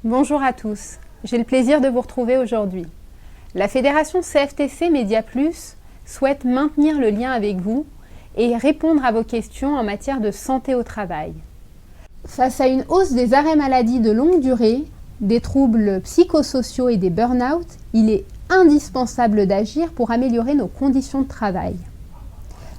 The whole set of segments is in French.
Bonjour à tous, j'ai le plaisir de vous retrouver aujourd'hui. La fédération CFTC Média Plus souhaite maintenir le lien avec vous et répondre à vos questions en matière de santé au travail. Face à une hausse des arrêts maladie de longue durée, des troubles psychosociaux et des burn-out, il est indispensable d'agir pour améliorer nos conditions de travail.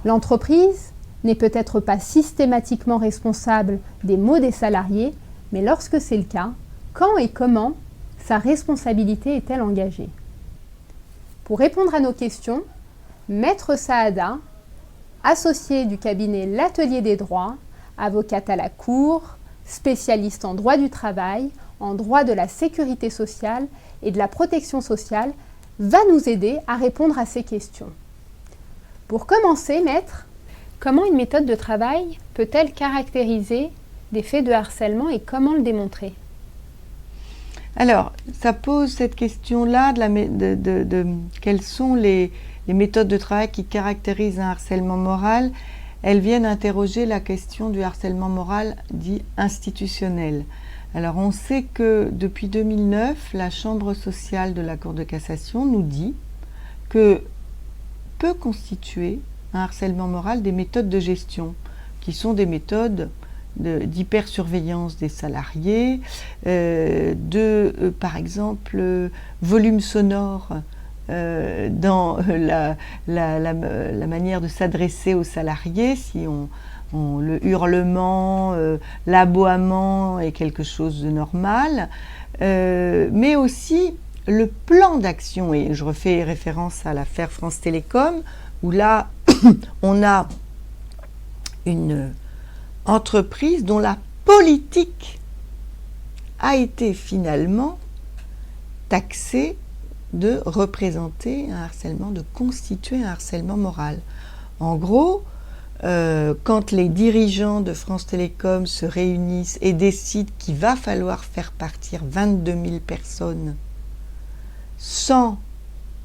L'entreprise n'est peut-être pas systématiquement responsable des maux des salariés, mais lorsque c'est le cas, quand et comment sa responsabilité est-elle engagée? Pour répondre à nos questions, Maître Saada, associée du cabinet L'Atelier des droits, avocate à la Cour, spécialiste en droit du travail, en droit de la sécurité sociale et de la protection sociale, va nous aider à répondre à ces questions. Pour commencer, Maître, comment une méthode de travail peut-elle caractériser des faits de harcèlement et comment le démontrer? Alors, ça pose cette question-là de quelles sont les méthodes de travail qui caractérisent un harcèlement moral. Elles viennent interroger la question du harcèlement moral dit institutionnel. Alors, on sait que depuis 2009, la Chambre sociale de la Cour de cassation nous dit que peut constituer un harcèlement moral des méthodes de gestion, qui sont des méthodes d'hypersurveillance des salariés, par exemple, volume sonore dans la manière de s'adresser aux salariés, si le hurlement, l'aboiement est quelque chose de normal, mais aussi le plan d'action, et je refais référence à l'affaire France Télécom, où là, on a une entreprise dont la politique a été finalement taxée de représenter un harcèlement, de constituer un harcèlement moral. En gros, quand les dirigeants de France Télécom se réunissent et décident qu'il va falloir faire partir 22 000 personnes sans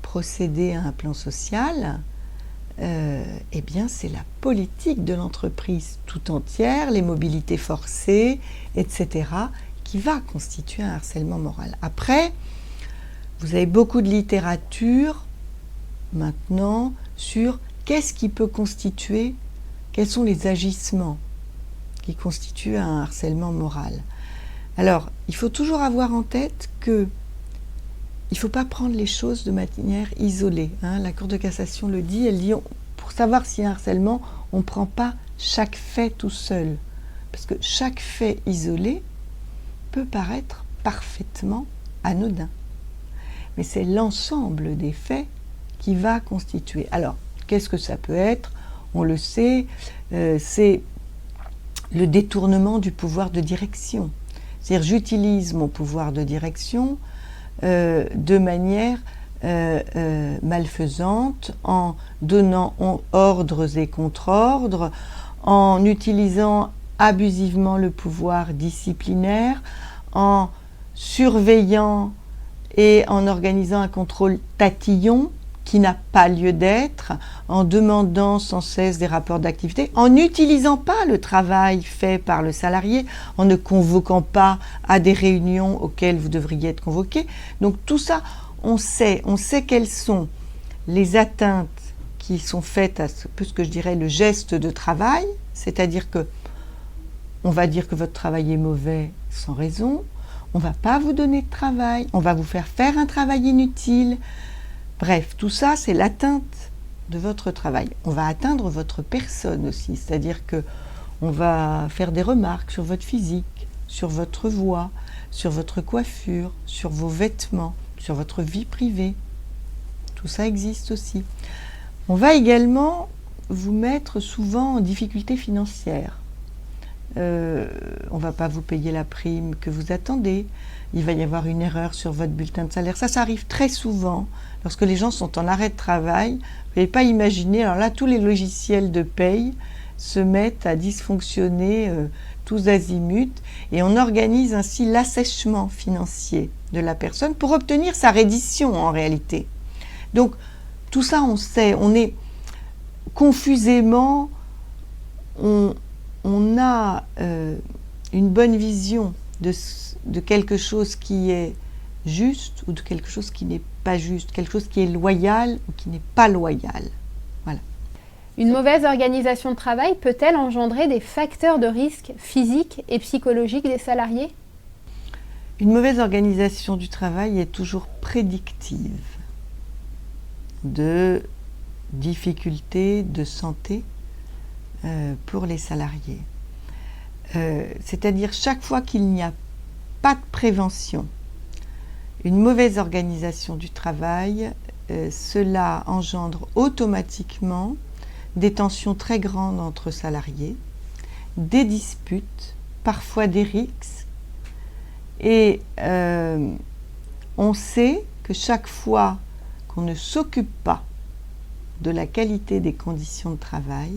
procéder à un plan social, eh bien c'est la politique de l'entreprise tout entière, les mobilités forcées, etc., qui va constituer un harcèlement moral. Après, vous avez beaucoup de littérature maintenant sur qu'est-ce qui peut constituer, quels sont les agissements qui constituent un harcèlement moral. Alors, il faut toujours avoir en tête que il ne faut pas prendre les choses de manière isolée. La Cour de cassation le dit, elle dit, pour savoir s'il y a un harcèlement, on ne prend pas chaque fait tout seul. Parce que chaque fait isolé peut paraître parfaitement anodin. Mais c'est l'ensemble des faits qui va constituer. Alors, qu'est-ce que ça peut être? On le sait, c'est le détournement du pouvoir de direction. C'est-à-dire, j'utilise mon pouvoir de direction de manière malfaisante, en donnant ordres et contre-ordres, en utilisant abusivement le pouvoir disciplinaire, en surveillant et en organisant un contrôle tatillon qui n'a pas lieu d'être, en demandant sans cesse des rapports d'activité, en n'utilisant pas le travail fait par le salarié, en ne convoquant pas à des réunions auxquelles vous devriez être convoqué. Donc tout ça, on sait quelles sont les atteintes qui sont faites à ce que je dirais le geste de travail, c'est-à-dire que on va dire que votre travail est mauvais sans raison, on ne va pas vous donner de travail, on va vous faire faire un travail inutile. Bref, tout ça, c'est l'atteinte de votre travail. On va atteindre votre personne aussi, c'est-à-dire que on va faire des remarques sur votre physique, sur votre voix, sur votre coiffure, sur vos vêtements, sur votre vie privée. Tout ça existe aussi. On va également vous mettre souvent en difficulté financière. On ne va pas vous payer la prime que vous attendez. Il va y avoir une erreur sur votre bulletin de salaire. Ça arrive très souvent lorsque les gens sont en arrêt de travail. Vous n'avez pas imaginé, alors là, tous les logiciels de paye se mettent à dysfonctionner tous azimuts et on organise ainsi l'assèchement financier de la personne pour obtenir sa reddition en réalité. Donc, tout ça, on sait, on est confusément, on a une bonne vision de quelque chose qui est juste ou de quelque chose qui n'est pas juste, quelque chose qui est loyal ou qui n'est pas loyal. Voilà. Une mauvaise organisation de travail peut-elle engendrer des facteurs de risque physiques et psychologiques des salariés ? Une mauvaise organisation du travail est toujours prédictive de difficultés de santé pour les salariés. C'est-à-dire chaque fois qu'il n'y a pas de prévention, une mauvaise organisation du travail, cela engendre automatiquement des tensions très grandes entre salariés, des disputes, parfois des rixes. Et on sait que chaque fois qu'on ne s'occupe pas de la qualité des conditions de travail,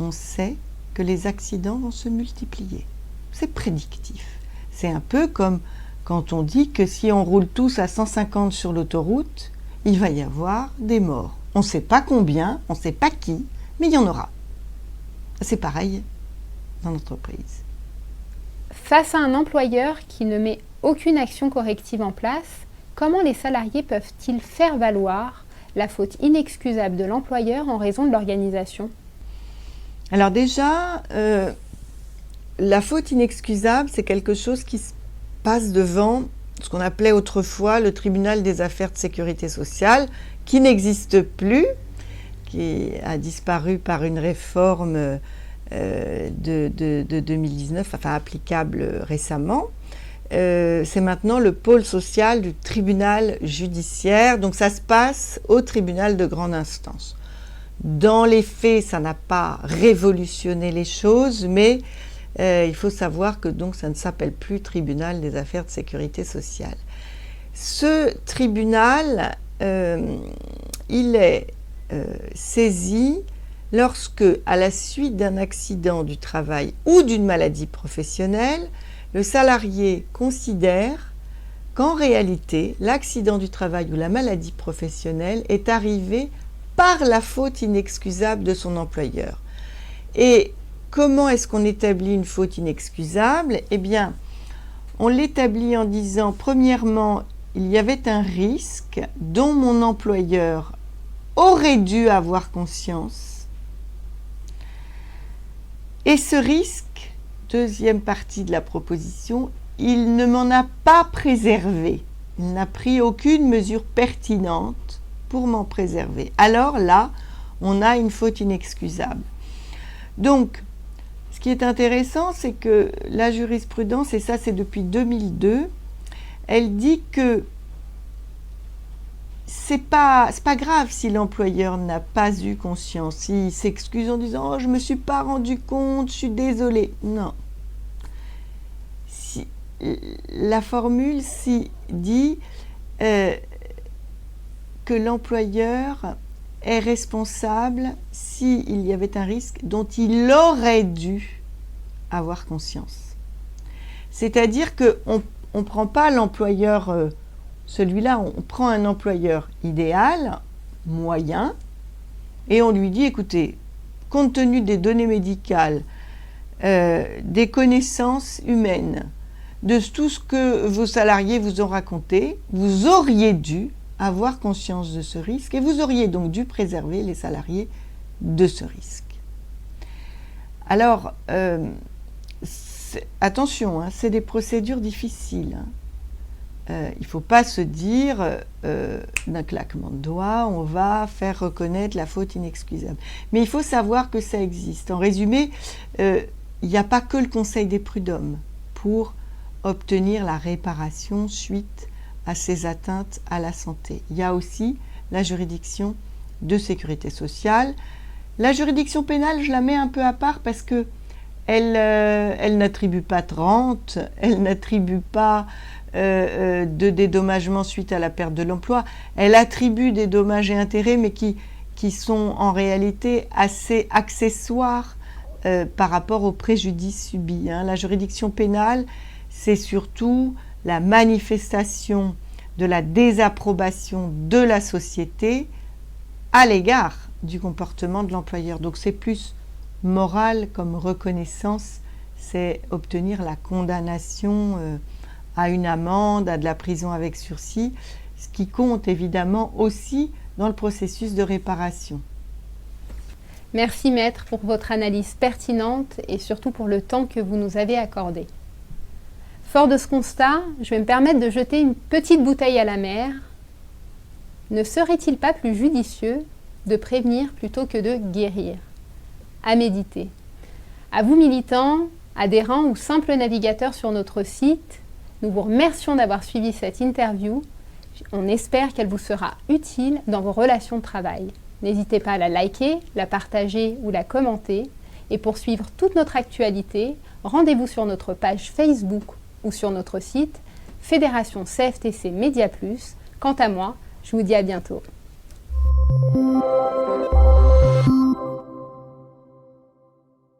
on sait que les accidents vont se multiplier. C'est prédictif. C'est un peu comme quand on dit que si on roule tous à 150 sur l'autoroute, il va y avoir des morts. On ne sait pas combien, on ne sait pas qui, mais il y en aura. C'est pareil dans l'entreprise. Face à un employeur qui ne met aucune action corrective en place, comment les salariés peuvent-ils faire valoir la faute inexcusable de l'employeur en raison de l'organisation ? Alors déjà, la faute inexcusable, c'est quelque chose qui se passe devant ce qu'on appelait autrefois le tribunal des affaires de sécurité sociale, qui n'existe plus, qui a disparu par une réforme de 2019, enfin applicable récemment. C'est maintenant le pôle social du tribunal judiciaire, donc ça se passe au tribunal de grande instance. Dans les faits, ça n'a pas révolutionné les choses, mais il faut savoir que donc ça ne s'appelle plus tribunal des affaires de sécurité sociale. Ce tribunal, il est saisi lorsque, à la suite d'un accident du travail ou d'une maladie professionnelle, le salarié considère qu'en réalité, l'accident du travail ou la maladie professionnelle est arrivé par la faute inexcusable de son employeur. Et comment est-ce qu'on établit une faute inexcusable ? Eh bien, on l'établit en disant, premièrement, il y avait un risque dont mon employeur aurait dû avoir conscience. Et ce risque, deuxième partie de la proposition, il ne m'en a pas préservé. Il n'a pris aucune mesure pertinente pour m'en préserver. Alors là, on a une faute inexcusable. Donc, ce qui est intéressant, c'est que la jurisprudence, et ça c'est depuis 2002, elle dit que c'est pas grave si l'employeur n'a pas eu conscience, s'il s'excuse en disant « Oh, je ne me suis pas rendu compte, je suis désolé ». Non. La formule dit que l'employeur est responsable s'il y avait un risque dont il aurait dû avoir conscience. C'est-à-dire qu'on ne prend pas l'employeur, celui-là, on prend un employeur idéal, moyen, et on lui dit, écoutez, compte tenu des données médicales, des connaissances humaines, de tout ce que vos salariés vous ont raconté, vous auriez dû avoir conscience de ce risque et vous auriez donc dû préserver les salariés de ce risque. Alors, attention, hein, c'est des procédures difficiles. Il ne faut pas se dire d'un claquement de doigts, on va faire reconnaître la faute inexcusable. Mais il faut savoir que ça existe. En résumé, il n'y a pas que le Conseil des prud'hommes pour obtenir la réparation suite à ces atteintes à la santé. Il y a aussi la juridiction de sécurité sociale. La juridiction pénale, je la mets un peu à part parce que elle n'attribue pas de rente, elle n'attribue pas de dédommagement suite à la perte de l'emploi. Elle attribue des dommages et intérêts, mais qui sont en réalité assez accessoires par rapport au préjudice subi. Hein. La juridiction pénale, c'est surtout la manifestation de la désapprobation de la société à l'égard du comportement de l'employeur. Donc c'est plus moral comme reconnaissance, c'est obtenir la condamnation à une amende, à de la prison avec sursis, ce qui compte évidemment aussi dans le processus de réparation. Merci maître pour votre analyse pertinente et surtout pour le temps que vous nous avez accordé. Fort de ce constat, je vais me permettre de jeter une petite bouteille à la mer. Ne serait-il pas plus judicieux de prévenir plutôt que de guérir? À méditer. À vous militants, adhérents ou simples navigateurs sur notre site, nous vous remercions d'avoir suivi cette interview. On espère qu'elle vous sera utile dans vos relations de travail. N'hésitez pas à la liker, la partager ou la commenter. Et pour suivre toute notre actualité, rendez-vous sur notre page Facebook ou sur notre site Fédération CFTC Média Plus. Quant à moi, je vous dis à bientôt.